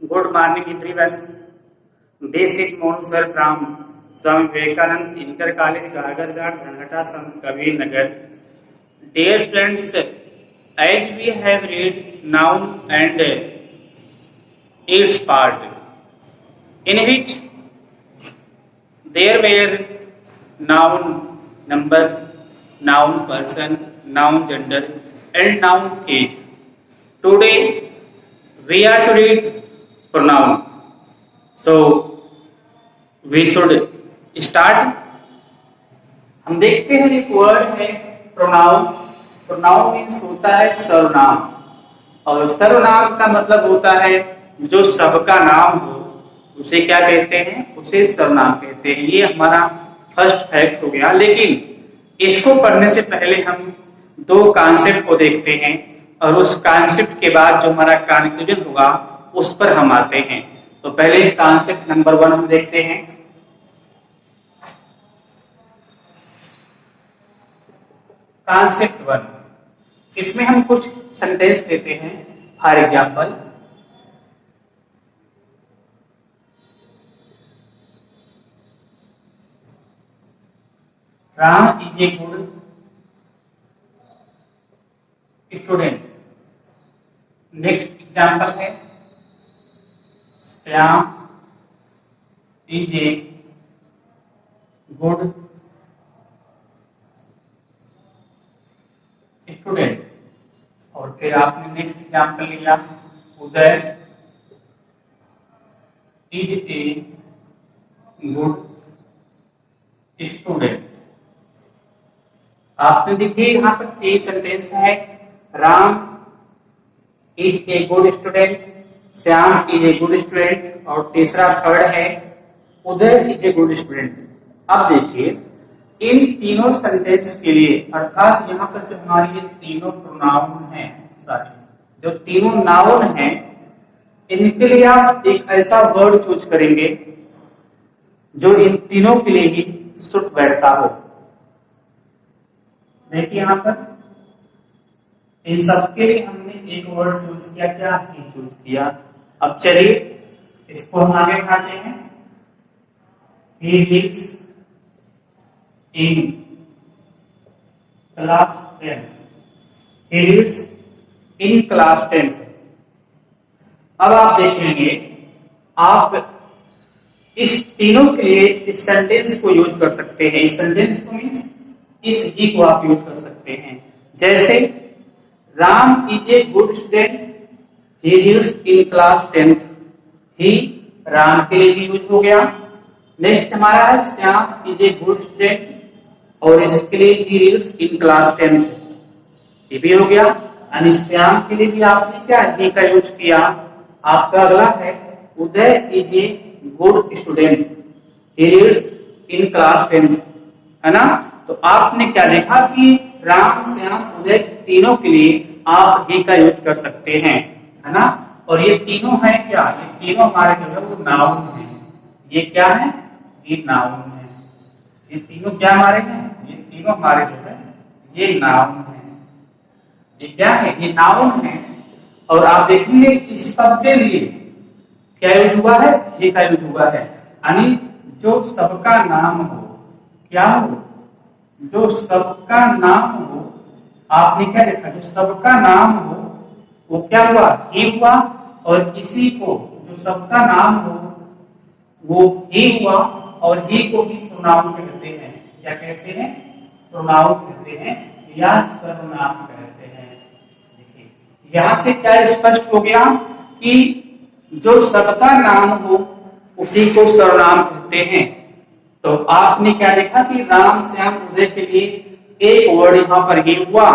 Good morning, everyone. This is Monu sir from Swami Vivekanand Inter College, Gagarghat, Dhanghata, Sant Kabir Nagar. Dear friends, as we have read noun and its part, in which there were noun number, noun person, noun gender, and noun age. Today we are to read pronoun. So we should start. हम देखते हैं एक word है pronoun. Pronoun means होता है सर्वनाम, और सर्वनाम का मतलब होता है जो सबका नाम हो उसे क्या कहते हैं, उसे सर्वनाम कहते हैं. ये हमारा फर्स्ट फैक्ट हो गया. लेकिन इसको पढ़ने से पहले हम दो कॉन्सेप्ट को देखते हैं, और उस कॉन्सेप्ट के बाद जो हमारा कंक्लूजन होगा उस पर हम आते हैं. तो पहले कॉन्सेप्ट नंबर 1 हम देखते हैं. कॉन्सेप्ट 1, इसमें हम कुछ सेंटेंस लेते हैं. For example, Ram is a good student. Next example है Shyam is a good student. और फिर आपने नेक्स्ट एग्जाम्पल लिया, Uday is a good student. आपने देखिए यहाँ पर 3 सेंटेंस है. Ram is a good student, Shyam is a good student, और तीसरा थर्ड है Uday is a good student. अब देखिए इन तीनों सेंटेंस के लिए, अर्थात यहाँ पर जो हमारी ये तीनों प्रोनाउन हैं, सारे जो तीनों नाउन हैं, इनके लिए आप एक ऐसा वर्ड चूज करेंगे जो इन तीनों के लिए ही सूट बैठता हो. देखिए यहाँ पर इन सबके लिए हमने एक वर्ड चूज किया. क्या ही चूज किया. अब चलिए इसको हम आगे बढ़ाते हैं. He lives in class 10. He lives in class 10. अब आप देखेंगे, आप इस तीनों के लिए इस सेंटेंस को यूज कर सकते हैं. इस सेंटेंस को मीन्स इस ही को आप यूज कर सकते हैं. जैसे Ram is a good student, he reads in class 10th. ही राम के लिए भी यूज हो गया. नेक्स्ट हमारा है Shyam is a good student, और इसके लिए ही रीड्स इन क्लास 10th. ये भी हो गया. यानी श्याम के लिए भी आपने क्या ही का यूज किया. आपका अगला है Uday is a good student, he reads in class 10th, है ना. तो आपने क्या देखा कि राम श्याम उदय तीनों के लिए आप ही का यूज कर सकते हैं, है ना. और ये तीनों है क्या, ये तीनों हमारे जो है वो नाउन है. ये क्या है, ये नाउन है. ये तीनों क्या हमारे हैं, ये तीनों हमारे जो है ये नाउन है. ये क्या है, ये नाउन है. और आप देखेंगे इस सबके लिए क्या यूज हुआ है, ही का यूज हुआ है. यानी जो सबका नाम हो, क्या हो, जो सबका नाम हो. आपने क्या देखा, जो सबका नाम हो वो क्या हुआ, ही हुआ. और इसी को जो सबका नाम हो वो ही हुआ, और ही को ही प्रोनाउन कहते हैं. क्या कहते हैं, प्रोनाउन कहते हैं या सर्वनाम कहते हैं. देखिए यहां से क्या स्पष्ट हो गया कि जो सबका नाम हो उसी को सर्वनाम कहते हैं. तो आपने क्या देखा कि राम श्याम उदय के लिए एक वर्ड यहां पर ही हुआ,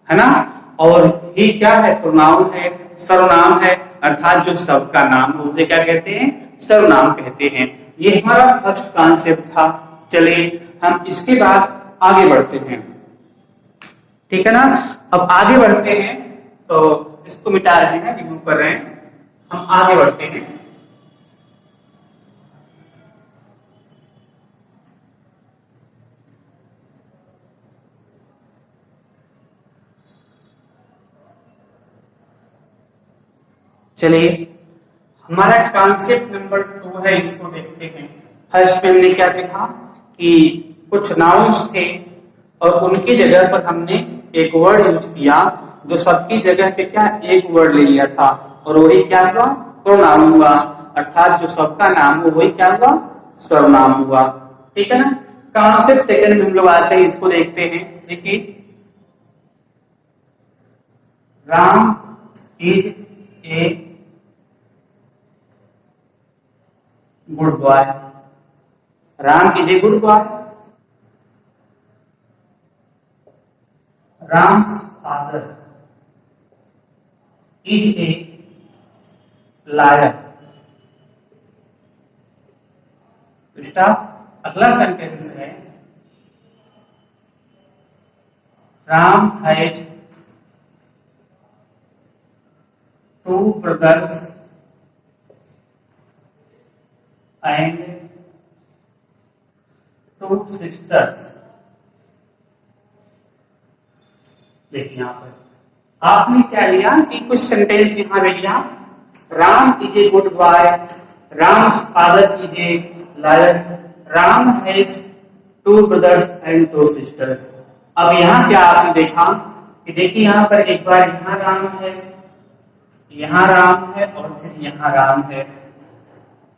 है ना. और ही क्या है, प्रोनाउन है, सर्वनाम है. अर्थात जो सबका नाम हो उसे क्या कहते हैं, सर्वनाम कहते हैं. ये हमारा फर्स्ट कॉन्सेप्ट था. चलिए हम इसके बाद आगे बढ़ते हैं. ठीक है ना. अब आगे बढ़ते हैं, तो इसको मिटा रहे हैं, रिमूव कर रहे हैं. हम आगे बढ़ते हैं. चलिए हमारा ट्रांसेप्ट नंबर 2 है, इसको देखते हैं। फर्स्ट में हमने क्या देखा कि कुछ नाउन्स थे और उनकी जगह पर हमने एक वर्ड यूज किया जो सबकी जगह पे क्या एक वर्ड ले लिया था, और वही क्या हुआ, प्रोनाउन हुआ। अर्थात जो सबका नाम हो वही क्या हुआ, सर्वनाम हुआ। ठीक है ना। कॉन्सेप्ट सेकंड में हम लोग आते हैं, इसको देखते हैं। देखिए, Ram is a good boy. Ram is a good boy. Ram's father is a lawyer. अगला सेंटेंस है, Ram has 2 brothers and 2 sisters। देखिए यहां पर आपने क्या लिया कि कुछ सेंटेंस यहां पे लिया, Ram is a good boy, Ram's father is a lawyer, Ram has 2 brothers and 2 sisters। अब यहाँ क्या आपने देखा कि देखिए यहाँ पर एक बार यहाँ राम है, यहाँ राम है और फिर यहाँ राम है।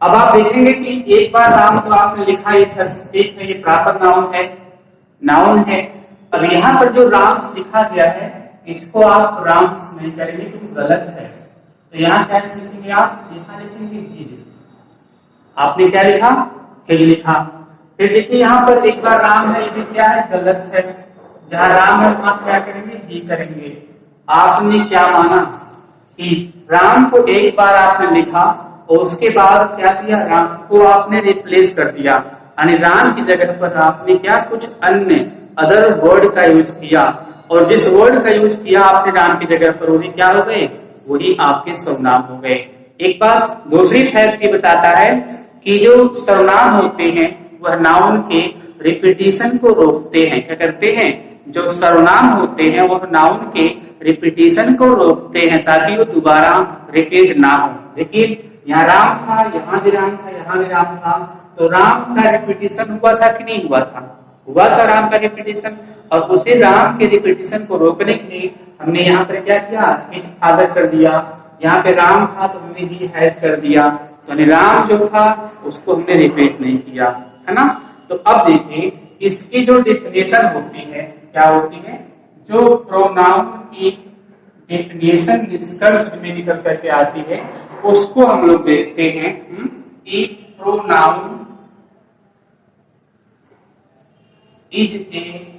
अब आप देखेंगे कि एक बार राम तो आपने लिखा, ये ठीक है, ये प्रॉपर नाउन है। अब यहाँ पर जो राम्स लिखा गया है इसको आप राम्स नहीं करेंगे क्योंकि गलत है। तो यहाँ क्या लिखेंगे आप, यहाँ लिखेंगे हिज। आपने क्या लिखा, हिज लिखा। फिर देखिए यहाँ पर एक बार राम है, ये भी क्या है, गलत है। जहाँ राम है वहां क्या करेंगे, ही करेंगे। आपने क्या माना कि राम को एक बार आपने लिखा और उसके बाद क्या किया, राम को आपने रिप्लेस कर दिया, यानी राम की जगह पर आपने क्या कुछ अन्य अदर वर्ड का यूज किया, और जिस वर्ड का यूज किया आपने राम की जगह पर वही क्या हो गए, वही आपके सर्वनाम हो गए। एक बात दूसरी फैक्ट ये बताता है कि जो सर्वनाम होते हैं वह नाउन के रिपीटिशन को रोकते हैं। क्या करते हैं, जो सर्वनाम होते हैं वह नाउन के रिपीटिशन को रोकते हैं ताकि वो दोबारा रिपीट ना हो। देखिए यहाँ राम था, यहाँ भी राम था, यहाँ भी राम था, तो राम का रिपीटिशन हुआ था कि नहीं हुआ था, हुआ था राम का रिपीटिशन। और उसी राम के रिपीटिशन को रोकने के लिए हमने यहाँ पर क्या किया, हिज फादर कर दिया। यहाँ पे राम था तो हमने ही हैज कर दिया, तो राम जो था उसको हमने रिपीट नहीं किया, है ना। तो अब देखिए इसकी जो डेफिनेशन होती है क्या होती है, जो प्रोनाउन की डेफिनेशन निष्कर्ष में निकल करके आती है उसको हम लोग देखते हैं। एक pronoun is a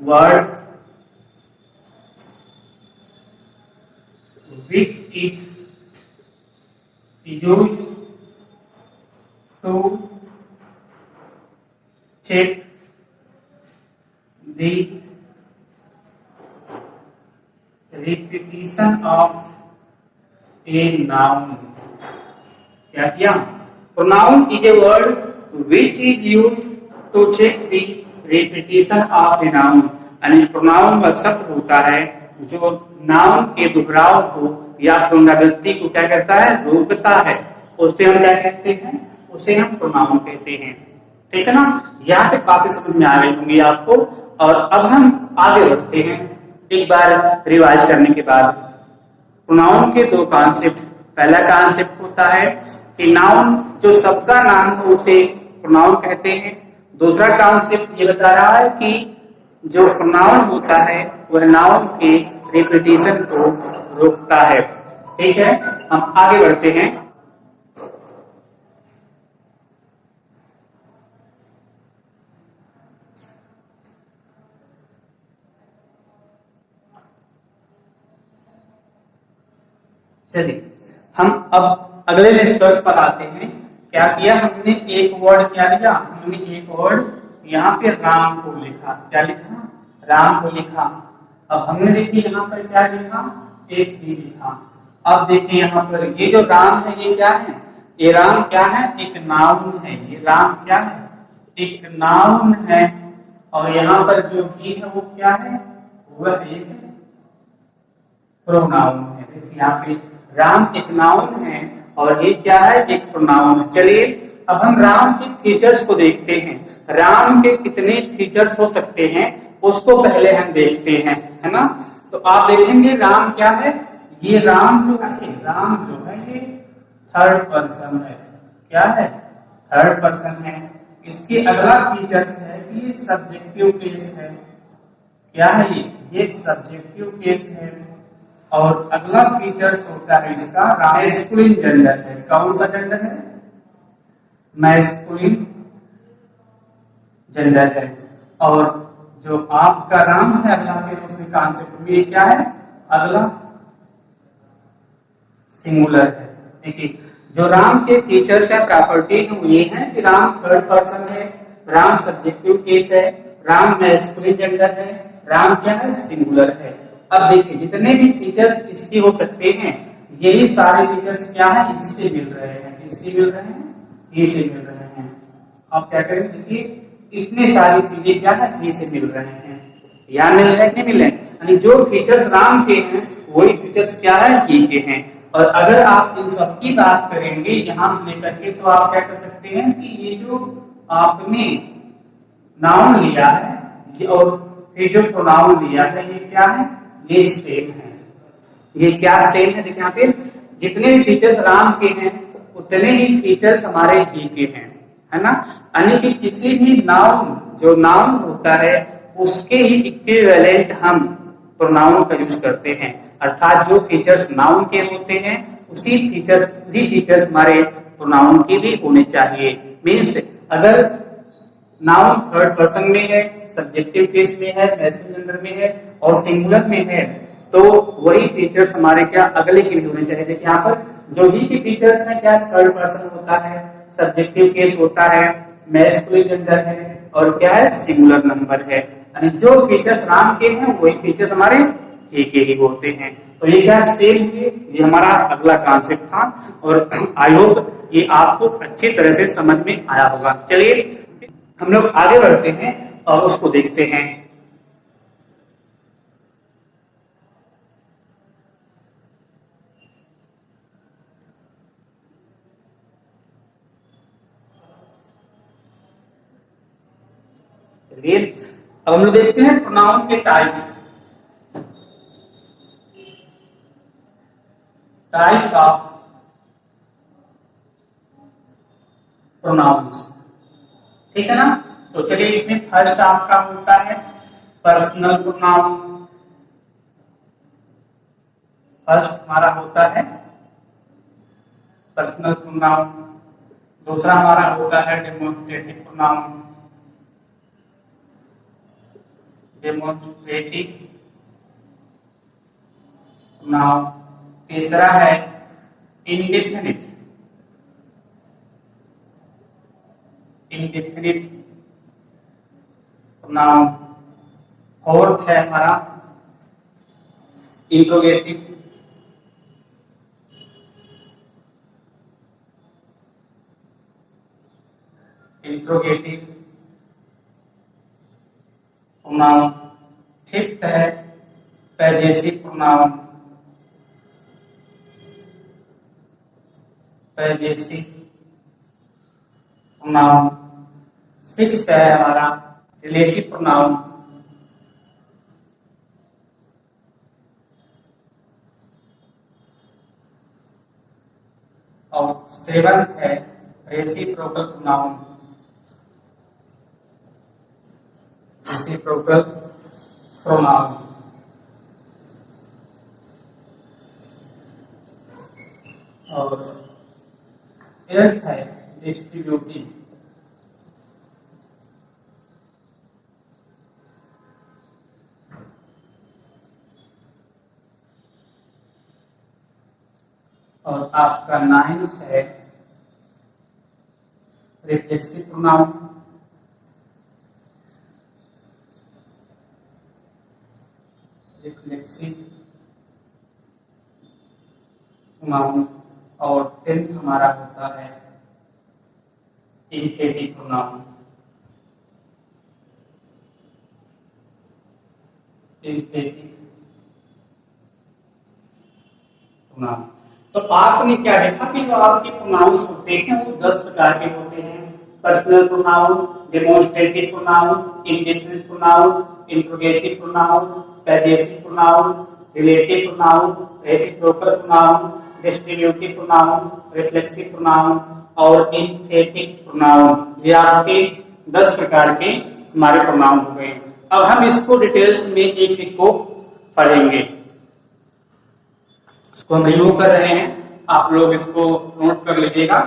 word which is used to check the repetition of a noun। क्या किया, pronoun is a word which is used to check the repetition of a noun। यानी प्रोनाउन वह शब्द होता है जो नाउन के दोहराव को या पुनरावृत्ति को क्या करता है, रोकता है। उसे हम क्या कहते हैं, उसे हम प्रोनाउन कहते हैं। ठीक है ना। यहाँ तक बातें समझ में आ रही होंगी आपको। और अब हम आगे बढ़ते हैं एक बार रिवाइज करने के बाद। प्रोनाउन के 2 कॉन्सेप्ट। पहला कॉन्सेप्ट होता है कि नाउन जो सबका नाम हो उसे प्रोनाउन कहते हैं। दूसरा कॉन्सेप्ट ये बता रहा है कि जो प्रोनाउन होता है वह नाउन के रिपीटिशन को रोकता है। ठीक है, हम आगे बढ़ते हैं। चलिए हम अब अगले निष्कर्ष पर आते हैं। क्या किया हमने, एक वर्ड क्या लिया, हमने एक वर्ड यहाँ पे राम को लिखा। क्या लिखा, राम को लिखा। अब हमने देखिए यहाँ पर क्या लिखा, एक ही लिखा। अब देखिए यहाँ पर ये जो राम है ये क्या है, ये राम क्या है, एक नाउन है। ये राम क्या है, एक नाउन है। और यहाँ पर जो भी है वो क्या है, वह एक प्रोनाउन है। देखिए यहाँ पे राम एक नाउन है और ये क्या है, एक प्रोनाउन है। चलिए अब हम राम के फीचर्स को देखते हैं। राम के कितने फीचर्स हो सकते हैं उसको पहले हम देखते हैं, है ना। तो आप देखेंगे राम क्या है, ये राम जो है ये थर्ड पर्सन है। क्या है, थर्ड पर्सन है। इसके अगला फीचर्स है कि ये सब्जेक्टिव केस है। क्या है ये सब्जेक्टिव केस है। और अगला फीचर होता है इसका मैस्कुलिन जेंडर है। कौन सा जेंडर है, मैस्कुलिन जेंडर है। और जो आपका राम है अगला, फिर उसके कॉन्सेप्ट में क्या है, अगला सिंगुलर है। देखिए जो राम के फीचर्स है, प्रॉपर्टी है, वो ये है कि राम थर्ड पर्सन है, राम सब्जेक्टिव केस है, राम मैस्कुलिन जेंडर है, राम क्या है, सिंगुलर है। अब देखिए जितने भी फीचर्स इसके हो सकते हैं, यही सारे फीचर्स क्या है, इससे मिल रहे हैं, इससे मिल रहे हैं, इससे मिल रहे हैं। अब क्या करेंगे, देखिए इतने सारी चीजें क्या है, इससे मिल रहे हैं, या मिल रहे हैं कि नहीं मिल रहे हैं। यानी जो फीचर्स राम के हैं वही फीचर्स क्या है, ये के हैं। और अगर आप इन सब की बात करेंगे यहां से लेकर के, तो आप क्या कर सकते हैं कि ये जो आपने नाउन लिया है और फिर जो प्रोनाउन लिया है, ये क्या है, ये सेम है। ये क्या सेम है, देखिए यहाँ पे जितने भी फीचर्स राम के हैं उतने ही फीचर्स हमारे ही के हैं, है ना। यानी कि किसी भी नाउन, जो नाउन होता है उसके ही इक्विवेलेंट हम प्रोनाउन का यूज करते हैं। अर्थात जो फीचर्स नाउन के होते हैं उसी फीचर्स हमारे प्रोनाउन के भी होने चाहिए। मीन्स अगर नाउन थर्ड पर्सन में है, सब्जेक्टिव केस में है, मैस्कुलिन जेंडर में है और सिंगुलर में है, तो वही फीचर्स हमारे क्या अगले के भी होने चाहिए। देखिए यहाँ पर जो ही के फीचर्स हैं, क्या थर्ड पर्सन होता है, सब्जेक्टिव केस होता है, मैस्कुलिन जेंडर है और क्या है, सिंगुलर नंबर है। यानी जो फीचर्स राम के हैं वही फीचर्स हमारे he के ही होते हैं। तो ये क्या सेम हुए, ये हमारा अगला कॉन्सेप्ट था। और आई होप ये आपको अच्छी तरह से समझ में आया होगा। चलिए हम लोग आगे बढ़ते हैं और उसको देखते हैं। चलिए अब हम लोग देखते हैं प्रोनाउन के टाइप्स। टाइप्स ऑफ प्रोनाउंस, ठीक है ना। तो चलिए इसमें फर्स्ट आपका होता है पर्सनल प्रोनाउन। फर्स्ट हमारा होता है पर्सनल प्रोनाउन। दूसरा हमारा होता है डेमोन्स्ट्रेटिव प्रोनाउन। Demonstrative pronoun. तीसरा है इंडेफिनिट। Indefinite pronoun. फोर्थ है हमारा इंट्रोगेटिव। Interrogative pronoun. फिफ्थ है पैजेसिव प्रोनाउन। पैजेसिव प्रोनाउन। सिक्स्थ है हमारा रिलेटिव प्रोनाउन। और सेवंथ है रेसिप्रोकल प्रोनाउन। Reciprocal pronoun. और एट्थ है डिस्ट्रीब्यूटिव। और आपका नाइन्थ है रिफ्लेक्सिव प्रोनाउन। Reflexive pronoun. और टेंथ हमारा होता है इंफेटिव प्रोनाउन। इंफेटिव प्रोनाउन। तो आपने क्या देखा कि जो आपके प्रोनाउंस होते हैं वो 10 प्रकार के होते हैं। Personal pronoun, demonstrative pronoun, indefinite pronoun, interrogative pronoun, possessive pronoun, relative pronoun, reciprocal pronoun, distributive pronoun, reflexive pronoun और एम्फेटिक प्रोनाउन। ये आपके 10 प्रकार के हमारे प्रोनाउन हो गए। अब हम इसको डिटेल्स में एक एक को पढ़ेंगे। इसको हम रिमूव कर रहे हैं, आप लोग इसको नोट कर लीजिएगा।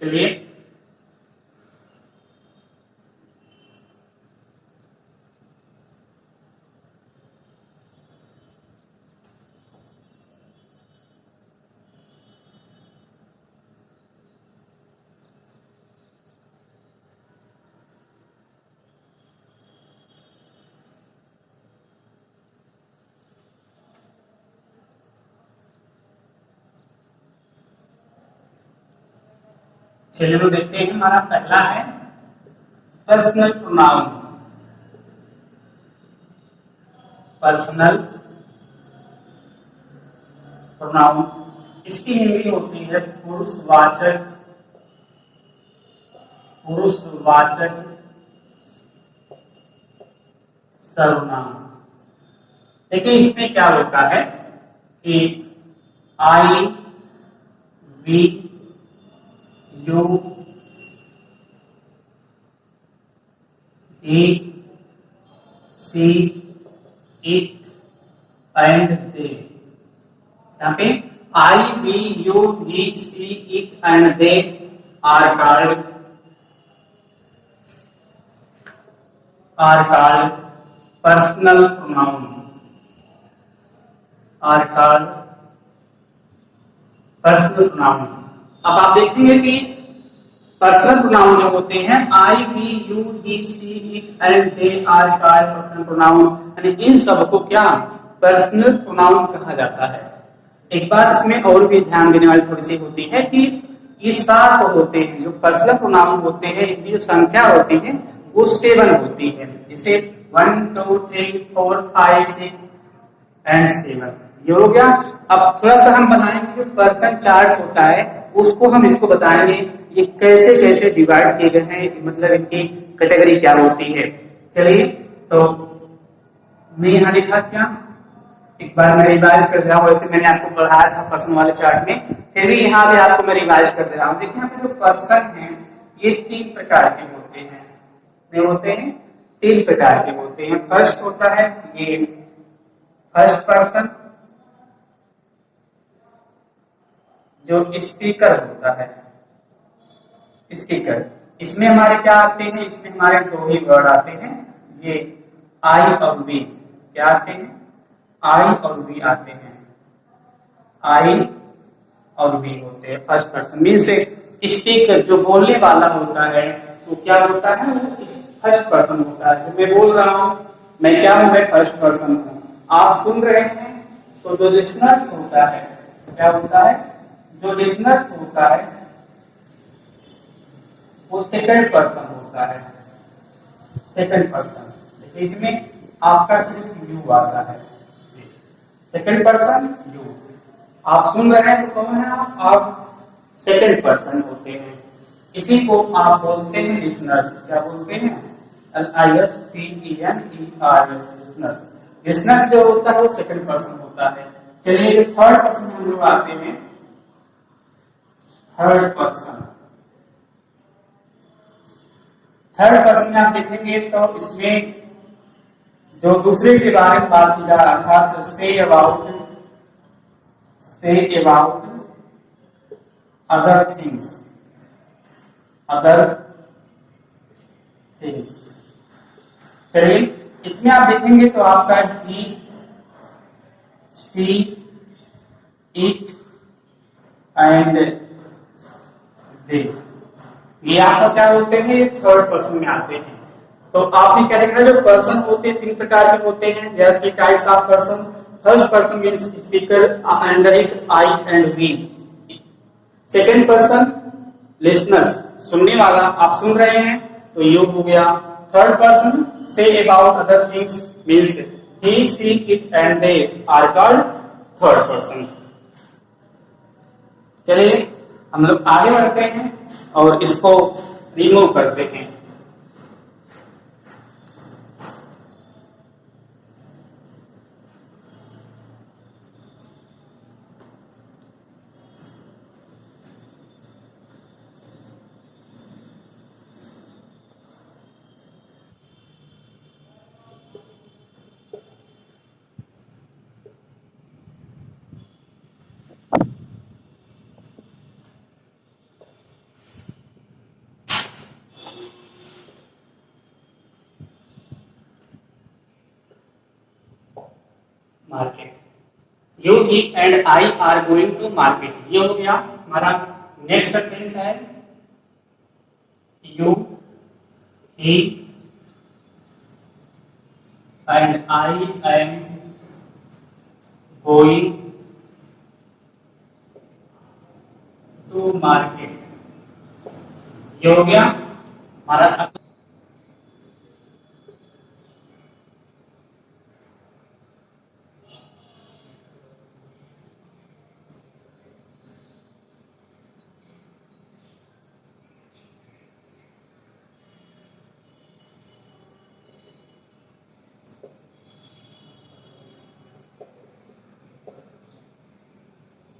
चलिए, चलिए तो देखते हैं। हमारा पहला है पर्सनल प्रोनाउन। पर्सनल प्रोनाउन, इसकी हिंदी होती है पुरुषवाचक। पुरुषवाचक सर्वनाम। देखिए इसमें क्या होता है कि I, we, you, he, she, it and they. यहाँ पे I, we, you, he, she, it and they are called personal pronoun. Are called personal pronoun. अब आप देखेंगे कि पर्सनल प्रोनाउन जो होते हैं I, we, you, he, she, it and they are called personal pronoun, यानी इन सबको क्या पर्सनल प्रोनाउन कहा जाता है। एक बात इसमें और भी ध्यान देने वाली थोड़ी सी होती है कि ये 7 होते हैं जो पर्सनल प्रोनाउन होते हैं, इनकी जो संख्या होती है वो 7 होती है। जैसे 1 2 3 4 5 6 एंड 7 ये हो गया। अब थोड़ा सा हम बनाएंगे जो पर्सन चार्ट होता है उसको हम इसको बताएंगे ये कैसे कैसे डिवाइड किए गए हैं, मतलब इनकी कैटेगरी क्या होती है। चलिए तो मैं यहाँ लिखा क्या, एक बार मैं रिवाइज कर दे रहा हूँ। वैसे मैंने आपको पढ़ाया था पर्सन वाले चार्ट में, फिर भी यहाँ पे आपको मैं रिवाइज कर दे रहा हूँ। देखिए यहाँ पे जो पर्सन है ये 3 प्रकार के होते हैं। ये होते हैं 3 प्रकार के होते हैं। फर्स्ट होता है ये फर्स्ट पर्सन जो स्पीकर होता है। स्पीकर, इसमें हमारे क्या आते हैं, इसमें हमारे 2 ही वर्ड आते हैं, ये आई और वी। क्या आते हैं, आई और वी आते हैं। आई और वी होते हैं फर्स्ट पर्सन। मीन्स स्पीकर जो बोलने वाला होता है वो क्या होता है, वो फर्स्ट पर्सन होता है। मैं बोल रहा हूं, मैं क्या हूं, मैं फर्स्ट पर्सन हूं। आप सुन रहे हैं तो जो लिसनर्स होता है क्या होता है, जो लिसनर्स होता है वो सेकंड पर्सन होता है। सेकंड पर्सन, इसमें आपका सिर्फ यू आता है। सेकंड पर्सन यू, आप सुन रहे हैं तो कौन है आप सेकंड पर्सन होते हैं। इसी को आप बोलते हैं लिसनर्स। क्या बोलते हैं, LISTENERS, लिसनर्स। लिसनर्स जो होता है वो सेकंड पर्सन होता है। चलिए थर्ड पर्सन में हम लोग आते हैं। थर्ड पर्सन, थर्ड पर्सन में आप देखेंगे तो इसमें जो दूसरे के बारे में बात की जा रहा था, से about other things, other things. चलिए इसमें आप देखेंगे तो आपका ही, सी, इट एंड दे, ये आपका क्या होते हैं, ये थर्ड पर्सन में आते हैं। तो आपने क्या देखा, जो पर्सन होते हैं 3 प्रकार के होते हैं। There are 3 types of person. First person means speaker, under it I and we. Second person listeners, सुनने वाला, आप सुन रहे हैं तो यू हो गया। थर्ड पर्सन से about other things means he, she, it and they are called third person. चलिए हम लोग आगे बढ़ते हैं और इसको रिमूव करते हैं। Market. You he and I are going to market, ये हो गया हमारा नेक्स्ट सेंटेंस है। You he and I am going to market, ये हो गया हमारा।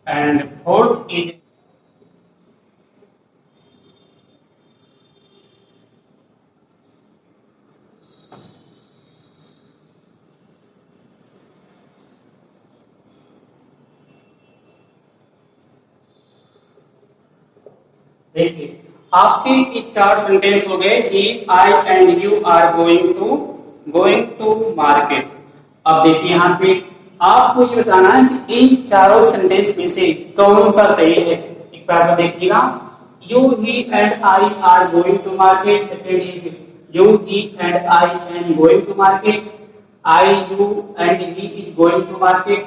And fourth is देखिए आपके ये चार सेंटेंस हो गए कि I and you are going to market. अब देखिए यहाँ पे आपको ये बताना है कि इन चारों सेंटेंस में से कौन सा सही है। एक बार में देखिएगा, you he and I are going to market, second is you he and I am going to market, I you and he is going to market,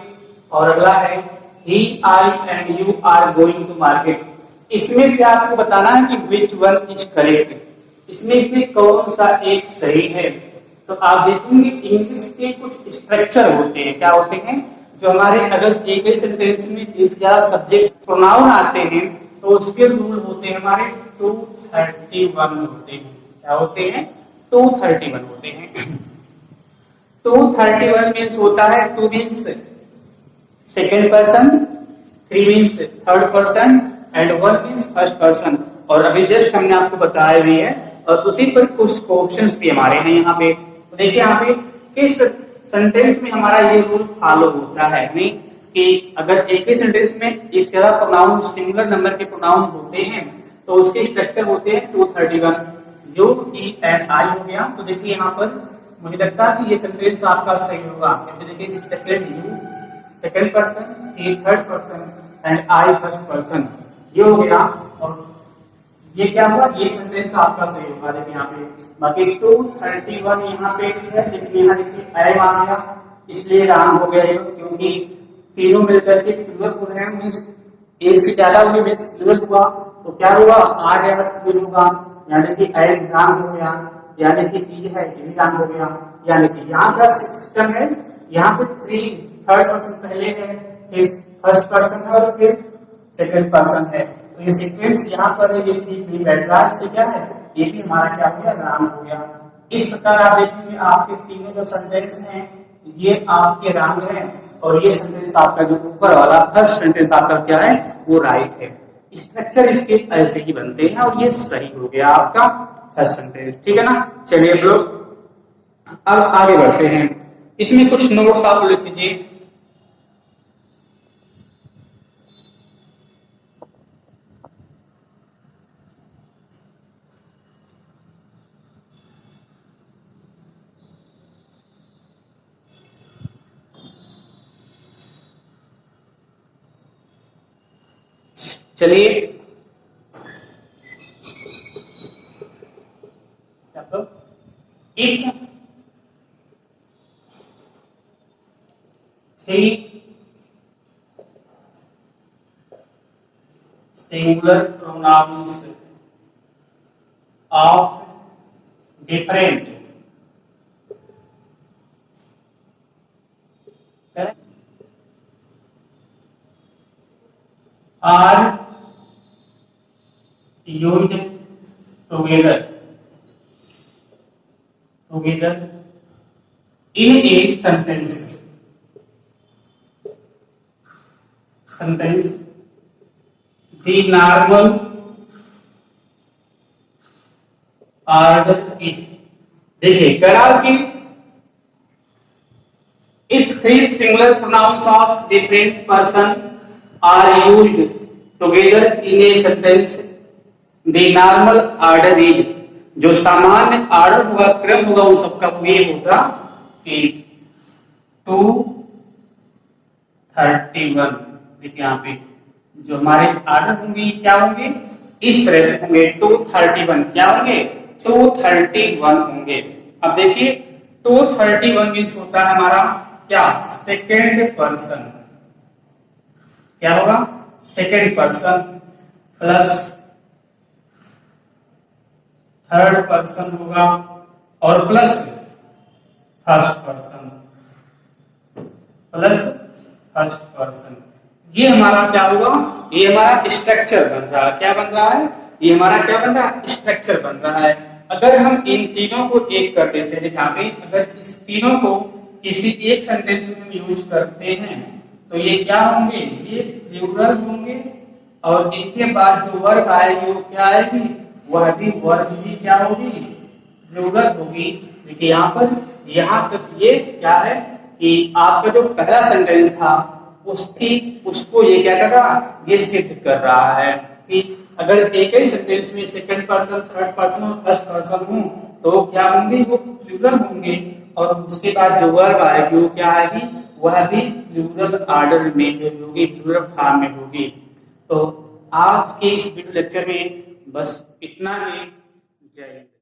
और अगला है he I and you are going to market. इसमें से आपको बताना है कि which one is correct, इसमें से कौन सा एक सही है। तो आप देखेंगे इंग्लिश के कुछ स्ट्रक्चर होते हैं, क्या होते हैं, जो हमारे अगर एक ही सेंटेंस में एक से ज्यादा सब्जेक्ट प्रोनाउन आते हैं तो उसके रूल होते हैं हमारे 231 होते हैं। क्या होते हैं? 231 होते हैं। 231 मीन्स होता है, 2 means second person, 3 means third person and 1 means first person. और अभी जस्ट हमने आपको बताया भी है और उसी पर कुछ क्वेश्चंस भी हमारे हैं यहाँ पे। तो देखिए यहाँ पे किस सेंटेंस में हमारा ये रूल फॉलो होता है, नहीं कि अगर एक ही सेंटेंस में एक से ज्यादा प्रोनाउन सिंगुलर नंबर के प्रोनाउन होते हैं तो उसके स्ट्रक्चर होते हैं 231। यू ही एंड आई हो गया। तो देखिए यहाँ पर मुझे लगता है कि ये सेंटेंस आपका सही होगा। देखिए second you second person, he third person and I first person, ये हो गया। और ये क्या हुआ, ये सेंटेंस आपका सही होगा। देखिए यहाँ पे बाकी 231 यहाँ पे भी है, लेकिन यहाँ देखिए एम आ गया इसलिए राम हो गया, क्योंकि तीनों मिलकर के प्लूरल हो रहे हैं, मींस एक से ज्यादा हुए मींस प्लूरल हुआ। तो क्या हुआ, आ गया प्लूरल होगा, यानी कि एम राम हो गया, यानी कि इज है ये भी राम हो गया। यानी कि यहाँ का सिस्टम है, यहाँ पे थर्ड पर्सन पहले है, फिर फर्स्ट पर्सन है और फिर सेकंड पर्सन है। तो ये सीक्वेंस यहाँ पर ये ठीक नहीं बैठ रहा है, इसलिए क्या है, ये भी हमारा क्या हो गया, राम हो गया। इस प्रकार आप देखेंगे आपके तीनों जो सेंटेंस हैं ये आपके राम हैं और ये सेंटेंस आपका जो ऊपर वाला फर्स्ट सेंटेंस आपका क्या है, वो राइट है। स्ट्रक्चर इसके ऐसे ही बनते हैं और ये सही हो गया आपका फर्स्ट सेंटेंस। ठीक है ना। चलिए हम लोग अब आगे बढ़ते हैं। इसमें कुछ नोट्स आप लिख लीजिए। चलिए if three singular pronouns of different are used together in a sentence the normal order is, देखिए करार की if three singular pronouns of different person are used together in a sentence the normal order is, जो सामान्य order होगा, क्रम होगा उन सबका वो ये होगा कि 231। देखिए यहाँ पे जो हमारे ऑर्डर होंगे क्या होंगे, इस तरह से होंगे। 231 क्या होंगे, 231 होंगे। अब देखिए 231 मीन्स होता है हमारा क्या, सेकेंड पर्सन। क्या होगा, second person plus third person होगा और प्लस फर्स्ट पर्सन। ये हमारा क्या होगा, ये हमारा स्ट्रक्चर बन रहा है। क्या बन रहा है, ये हमारा क्या बन रहा है, स्ट्रक्चर बन रहा है। अगर हम इन तीनों को एक कर देते हैं, यहाँ पे अगर इस तीनों को किसी एक सेंटेंस में हम यूज करते हैं तो ये क्या होंगे, ये प्लूरल होंगे और इनके बाद जो वर्ब आएगी वो क्या आएगी, वह भी वर्ब भी क्या होगी, प्लूरल होगी। देखिए यहाँ पर यहाँ तक ये क्या है कि आपका जो पहला सेंटेंस था उसको ये क्या कर रहा, ये सिद्ध कर रहा है कि अगर एक ही सेंटेंस में सेकंड पर्सन, थर्ड पर्सन और फर्स्ट पर्सन हो तो क्या होंगे, वो प्लूरल होंगे और उसके बाद जो वर्ब आएगी वो क्या आएगी, वह भी प्लूरल ऑर्डर में होगी, प्लूरल फॉर्म में होगी। तो आज के इस वीडियो लेक्चर में बस इतना ही। जय हिंद।